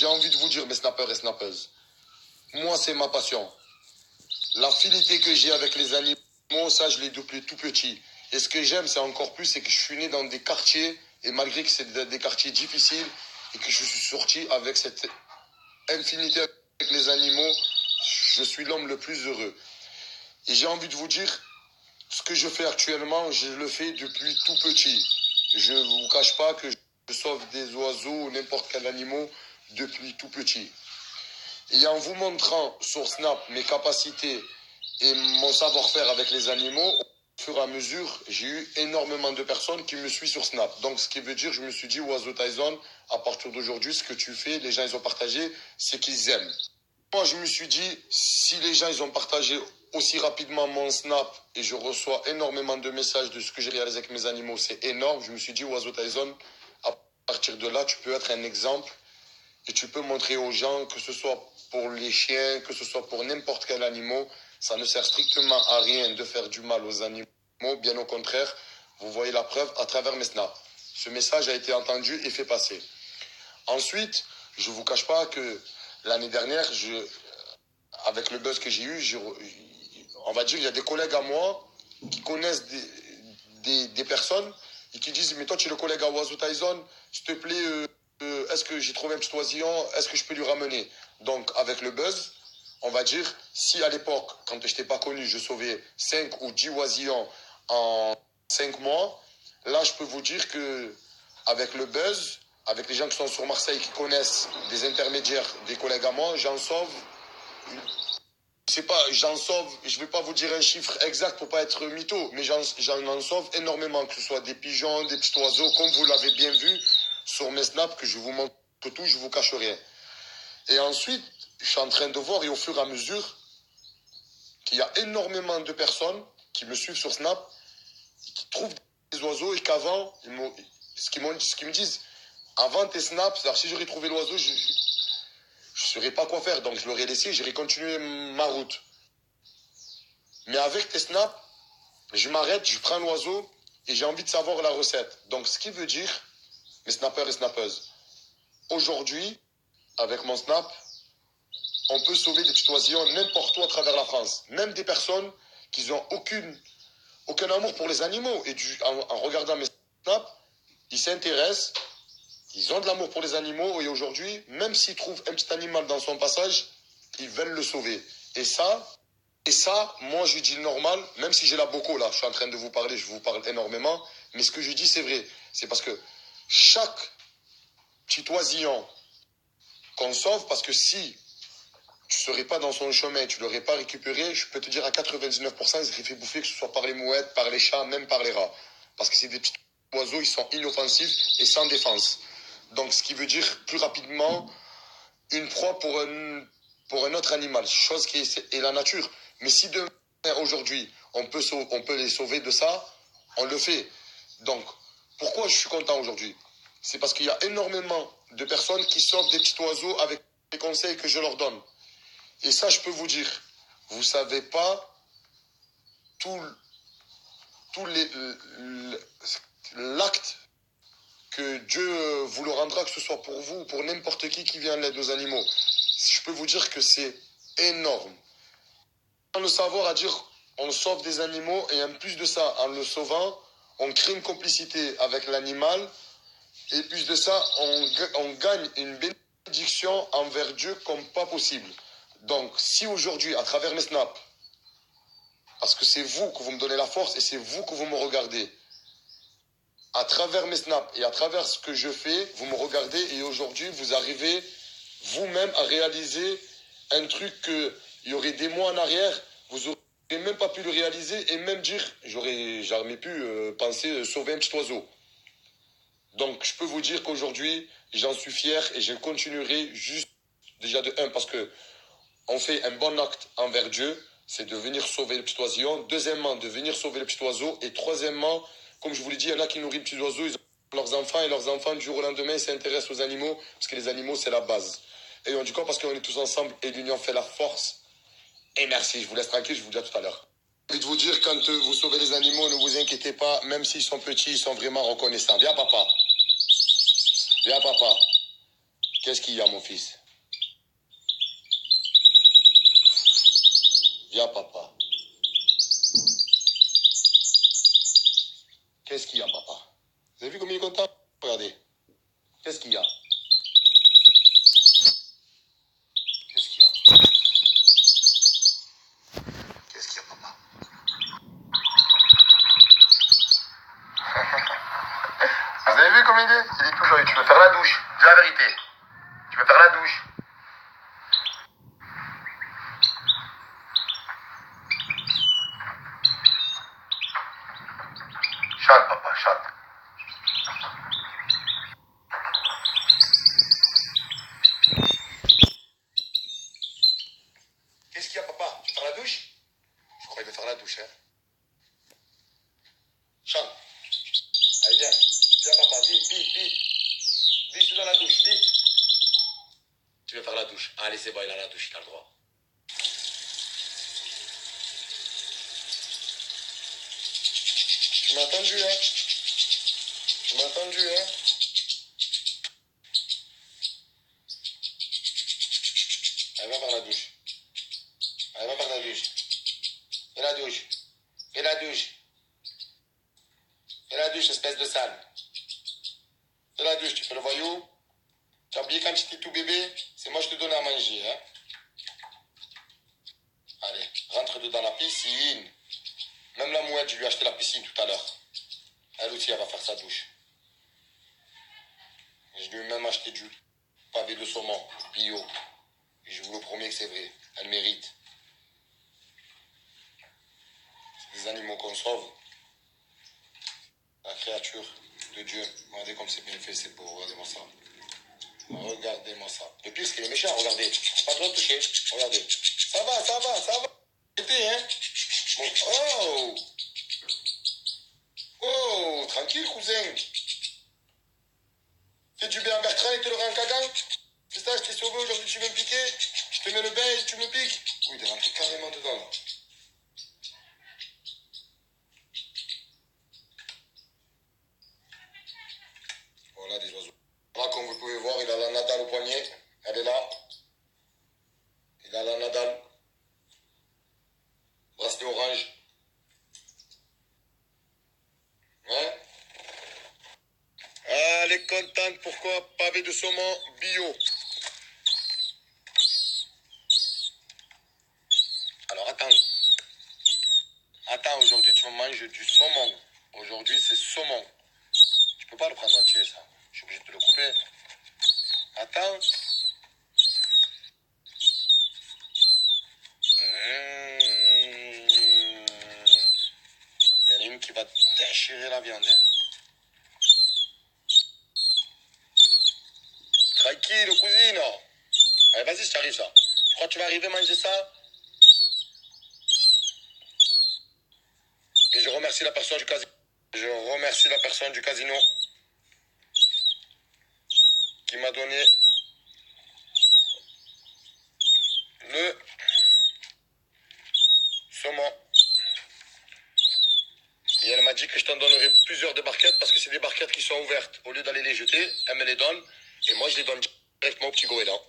j'ai envie de vous dire, mes snappers et snappeuses, moi, c'est ma passion. L'affinité que j'ai avec les animaux, ça, je l'ai depuis tout petit. Et ce que j'aime, c'est encore plus, c'est que je suis né dans des quartiers, et malgré que c'est des quartiers difficiles, et que je suis sorti avec cette infinité avec les animaux, je suis l'homme le plus heureux. Et j'ai envie de vous dire, ce que je fais actuellement, je le fais depuis tout petit. Je ne vous cache pas que je sauve des oiseaux ou n'importe quel animal depuis tout petit. Et en vous montrant sur Snap mes capacités et mon savoir-faire avec les animaux, au fur et à mesure, j'ai eu énormément de personnes qui me suivent sur Snap. Donc, ce qui veut dire, je me suis dit, Oiseau Tyson, à partir d'aujourd'hui, ce que tu fais, les gens, ils ont partagé, c'est qu'ils aiment. Moi, je me suis dit, si les gens, ils ont partagé aussi rapidement mon Snap et je reçois énormément de messages de ce que j'ai réalisé avec mes animaux, c'est énorme. Je me suis dit, Oiseau Tyson, à partir de là, tu peux être un exemple et tu peux montrer aux gens, que ce soit pour les chiens, que ce soit pour n'importe quel animal, ça ne sert strictement à rien de faire du mal aux animaux. Bien au contraire, vous voyez la preuve à travers mes snaps. Ce message a été entendu et fait passer. Ensuite, je ne vous cache pas que l'année dernière, avec le buzz que j'ai eu, on va dire, il y a des collègues à moi qui connaissent des personnes et qui disent, mais toi, tu es le collègue à Oiseau Tyson, s'il te plaît, est-ce que j'ai trouvé un petit oisillon, est-ce que je peux lui ramener? Donc, avec le buzz, on va dire, si à l'époque, quand je n'étais pas connu, je sauvais 5 ou 10 oisillons en 5 mois, là, je peux vous dire que avec le buzz, avec les gens qui sont sur Marseille, qui connaissent des intermédiaires, des collègues à moi, j'en sauve, je sais pas, j'en sauve, je vais pas vous dire un chiffre exact pour pas être mytho, mais j'en en sauve énormément, que ce soit des pigeons, des petits oiseaux, comme vous l'avez bien vu sur mes snaps, que je vous montre tout, je vous cache rien. Et ensuite, je suis en train de voir, et au fur et à mesure, qu'il y a énormément de personnes qui me suivent sur Snap, qui trouvent des oiseaux et qu'avant, ce qu'ils me disent, avant tes snaps, c'est-à-dire si j'aurais trouvé l'oiseau, je ne saurais pas quoi faire. Donc je l'aurais laissé, j'aurais continué ma route. Mais avec tes snaps, je m'arrête, je prends l'oiseau et j'ai envie de savoir la recette. Donc ce qui veut dire, mes snappers et snappeuses, aujourd'hui, avec mon snap, on peut sauver des petits oisillons n'importe où à travers la France. Même des personnes qui n'ont aucun amour pour les animaux. Et en regardant mes snaps, ils s'intéressent, ils ont de l'amour pour les animaux. Et aujourd'hui, même s'ils trouvent un petit animal dans son passage, ils veulent le sauver. Et ça, moi je dis normal, même si j'ai la boco là, je suis en train de vous parler, je vous parle énormément. Mais ce que je dis, c'est vrai. C'est parce que chaque petit oisillon qu'on sauve, parce que si tu ne serais pas dans son chemin, tu ne l'aurais pas récupéré, je peux te dire à 99%, il serait fait bouffer, que ce soit par les mouettes, par les chats, même par les rats. Parce que c'est des petits oiseaux, ils sont inoffensifs et sans défense. Donc, ce qui veut dire plus rapidement une proie pour un autre animal, chose qui est la nature. Mais si demain, aujourd'hui, on peut les sauver de ça, on le fait. Donc, pourquoi je suis content aujourd'hui? C'est parce qu'il y a énormément de personnes qui sauvent des petits oiseaux avec les conseils que je leur donne. Et ça, je peux vous dire, vous ne savez pas tout l'acte que Dieu vous le rendra, que ce soit pour vous ou pour n'importe qui vient en aide aux animaux. Je peux vous dire que c'est énorme. Sans le savoir à dire, on sauve des animaux et en plus de ça, en le sauvant, on crée une complicité avec l'animal et plus de ça, on gagne une bénédiction envers Dieu comme pas possible. Donc, si aujourd'hui, à travers mes snaps, parce que c'est vous que vous me donnez la force et c'est vous que vous me regardez, à travers mes snaps et à travers ce que je fais, vous me regardez et aujourd'hui, vous arrivez vous-même à réaliser un truc qu'il y aurait des mois en arrière, vous n'aurez même pas pu le réaliser et même dire, j'aurais jamais pu penser sauver un petit oiseau. Donc, je peux vous dire qu'aujourd'hui, j'en suis fier et je continuerai juste déjà de un parce que on fait un bon acte envers Dieu, c'est de venir sauver le petit oisillon. Deuxièmement, de venir sauver le petit oiseau. Et troisièmement, comme je vous l'ai dit, il y en a qui nourrissent le petit oiseau, ils ont leurs enfants et leurs enfants, du jour au lendemain, s'intéressent aux animaux parce que les animaux, c'est la base. Et on dit quoi? Parce qu'on est tous ensemble et l'union fait la force. Et merci, je vous laisse tranquille, je vous dis à tout à l'heure. J'ai envie de vous dire, quand vous sauvez les animaux, ne vous inquiétez pas, même s'ils sont petits, ils sont vraiment reconnaissants. Viens, papa. Viens, papa. Qu'est-ce qu'il y a, mon fils? Viens, papa. Qu'est-ce qu'il y a, papa? Vous avez vu comme il est content? Regardez. Qu'est-ce qu'il y a? Qu'est-ce qu'il y a? Qu'est-ce qu'il y a, papa? Vous avez vu comme il est? Il dit toujours, tu veux faire la douche. Dis la vérité. Tu veux faire la douche. Chante, papa, chante. Qu'est-ce qu'il y a, papa? Tu veux faire la douche? Je crois qu'il veut faire la douche, hein. Chante. Allez, viens. Viens, papa, vite, vite, vite. Vite, je suis dans la douche, vite. Tu veux faire la douche? Allez, c'est bon, il a la douche, il a le droit. Tu m'as entendu, hein? Tu m'as entendu, hein? Elle va faire la douche. Elle va faire la douche. Fais la douche. Fais la douche. Fais la douche, espèce de sale. Fais la douche, tu fais le voyou. Tu as oublié quand tu étais tout bébé? C'est moi je te donnais à manger, hein? Allez, rentre dedans la piscine. Même la mouette, je lui ai acheté la piscine tout à l'heure. Elle aussi, elle va faire sa douche. Je lui ai même acheté du pavé de saumon, bio. Et je vous le promets que c'est vrai. Elle mérite. C'est des animaux qu'on sauve. La créature de Dieu. Regardez comme c'est bien fait, c'est beau. Regardez-moi ça. Regardez-moi ça. Le pire, c'est qu'il est méchant. Regardez. Pas trop touché. Regardez. Ça va, ça va, ça va. Arrêtez, hein. Bon. Oh. Oh, tranquille, cousin. Fais du bien à Bertrand et te le rends en cagan. C'est ça, je t'ai sauvé aujourd'hui, tu veux me piquer. Je te mets le bain et tu me piques. Oui, il est rentré carrément dedans, là. Voilà des oiseaux. Là, comme vous pouvez voir, il a la Nadal au poignet. Elle est là. Il a la Nadal. Bracelet orange. Hein? Ah, elle est contente. Pourquoi? Pavé de saumon bio. Alors, attends. Attends, aujourd'hui, tu manges du saumon. Aujourd'hui, c'est saumon. Tu peux pas le prendre entier, ça. Je suis obligé de te le couper. Attends. Il y en a une qui va déchirer la viande. Hein. Tranquille, cousine. Allez, vas-y, je t'arrive ça. Tu crois que tu vas arriver à manger ça? Et je remercie la personne du casino. Je remercie la personne du casino qui m'a donné le saumon. Et elle m'a dit que je t'en donnerai plusieurs des barquettes parce que c'est des barquettes qui sont ouvertes. Au lieu d'aller les jeter, elle me les donne. Et moi, je les donne directement au petit goéland.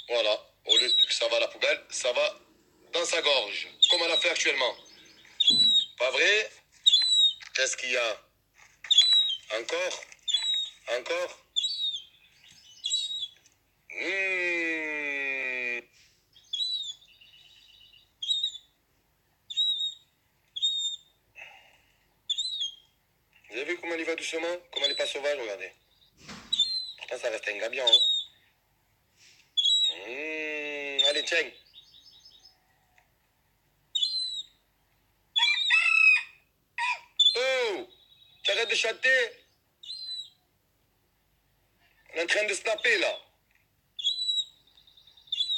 Voilà. Au lieu que ça va à la poubelle, ça va dans sa gorge. Comme elle a fait actuellement. Pas vrai? Qu'est-ce qu'il y a? Encore? Encore? Vous avez vu comment il va doucement? Comment il n'est pas sauvage, regardez. Pourtant, ça reste un gabion. Hein. Allez, tiens. Oh! Tu arrêtes de chanter? On est en train de snapper, là.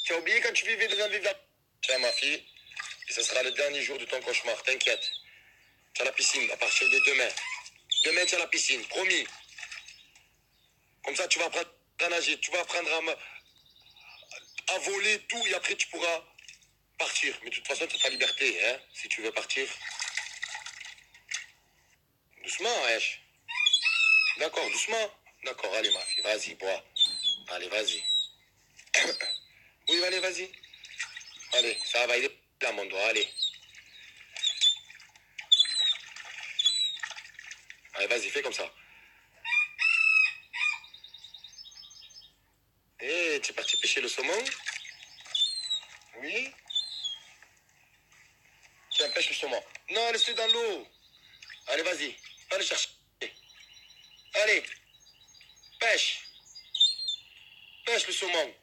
Tu as oublié quand tu vivais dans un village? Tiens, ma fille. Et ce sera le dernier jour de ton cauchemar, t'inquiète. Tu as la piscine à partir de demain. Demain, tu as la piscine, promis. Comme ça, tu vas apprendre à nager, tu vas apprendre à voler, tout, et après, tu pourras partir. Mais de toute façon, tu as ta liberté, hein, si tu veux partir. Doucement, Hesh. D'accord, doucement. D'accord, allez, ma fille, vas-y, bois. Allez, vas-y. Oui, allez, vas-y. Allez, ça va, il est là, mon doigt, allez. Allez, vas-y, fais comme ça. Eh, tu es parti pêcher le saumon? Oui. Tiens, pêche le saumon. Non, laisse-le dans l'eau. Allez, vas-y. Va le chercher. Allez. Pêche. Pêche le saumon.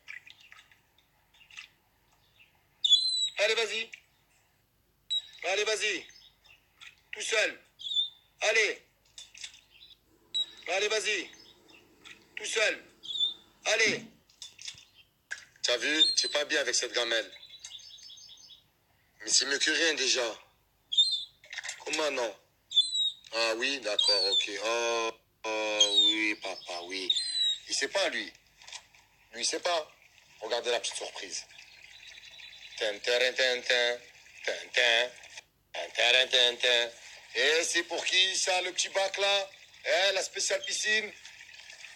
Allez, vas-y. Allez, vas-y. Tout seul. Allez. Allez, vas-y. Tout seul. Allez. T'as vu? Tu es pas bien avec cette gamelle. Mais c'est mieux que rien déjà. Comment non? Ah oui, d'accord, ok. Oh, oh oui, papa, oui. Il sait pas, lui. Lui, il sait pas. Regardez la petite surprise. Tintin, tintin, tintin, tintin, tintin. Et c'est pour qui ça, le petit bac là? Hein, la spéciale piscine?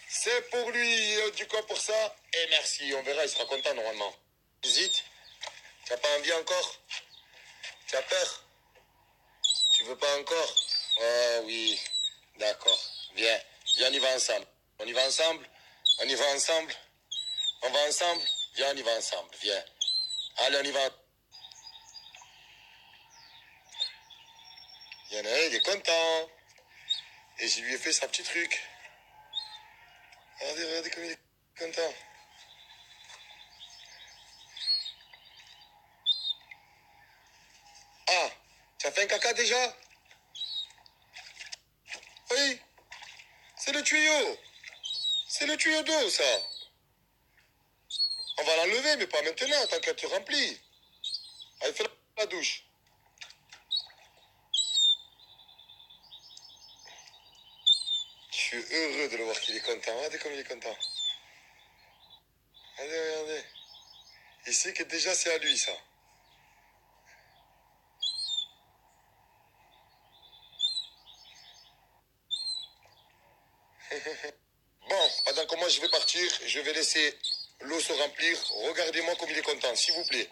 C'est pour lui, du quoi pour ça? Et merci, on verra, il sera content normalement. Visite? Tu n'as pas envie encore? Tu as peur? Tu veux pas encore? Oh oui, d'accord. Viens, viens, on y va ensemble. On y va ensemble? On y va ensemble? On va ensemble? Viens, on y va ensemble, viens. Allez, on y va. Il y en a un, il est content. Et je lui ai fait sa petite truc. Regardez, regardez comme il est content. Ah, tu as fait un caca déjà? Oui, c'est le tuyau. C'est le tuyau d'eau, ça. On va l'enlever, mais pas maintenant, tant qu'elle te remplit. Allez, fais la douche. Je suis heureux de le voir qu'il est content. Regardez comme il est content. Regardez, regardez. Il sait que déjà c'est à lui, ça. Bon, pendant que moi je vais partir, je vais laisser l'eau se remplir. Regardez-moi comme il est content, s'il vous plaît.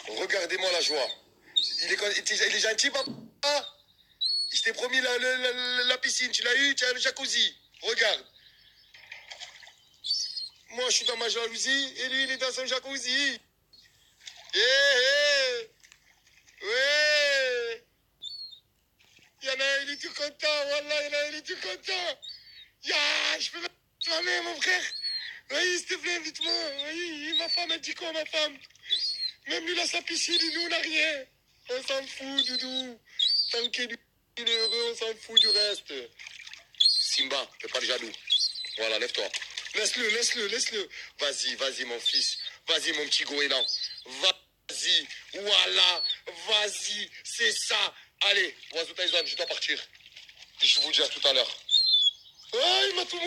Regardez-moi la joie. Il est gentil, papa. Je t'ai promis la piscine, tu l'as eu, tu as le jacuzzi. Regarde. Moi, je suis dans ma jalousie et lui, il est dans son jacuzzi. Eh, eh, ouais. Il y en a un, il est tout content. Wallah, il y en a un, il est tout content. Ya, je peux mettre ma main, mon frère. Oui, s'il te plaît, invite-moi. Oui, ma femme, elle dit quoi, ma femme? Même lui, il a sa piscine, et nous, on n'a rien. On s'en fout, Doudou. Tant qu'il est heureux, on s'en fout du reste. Simba, fais pas le jaloux. Voilà, lève-toi. Laisse-le, laisse-le, laisse-le. Vas-y, vas-y, mon fils. Vas-y, mon petit goéland. Vas-y. Voilà. Vas-y. C'est ça. Allez, Oiseau Tyson, je dois partir. Je vous dis à tout à l'heure. Ah, il m'a tout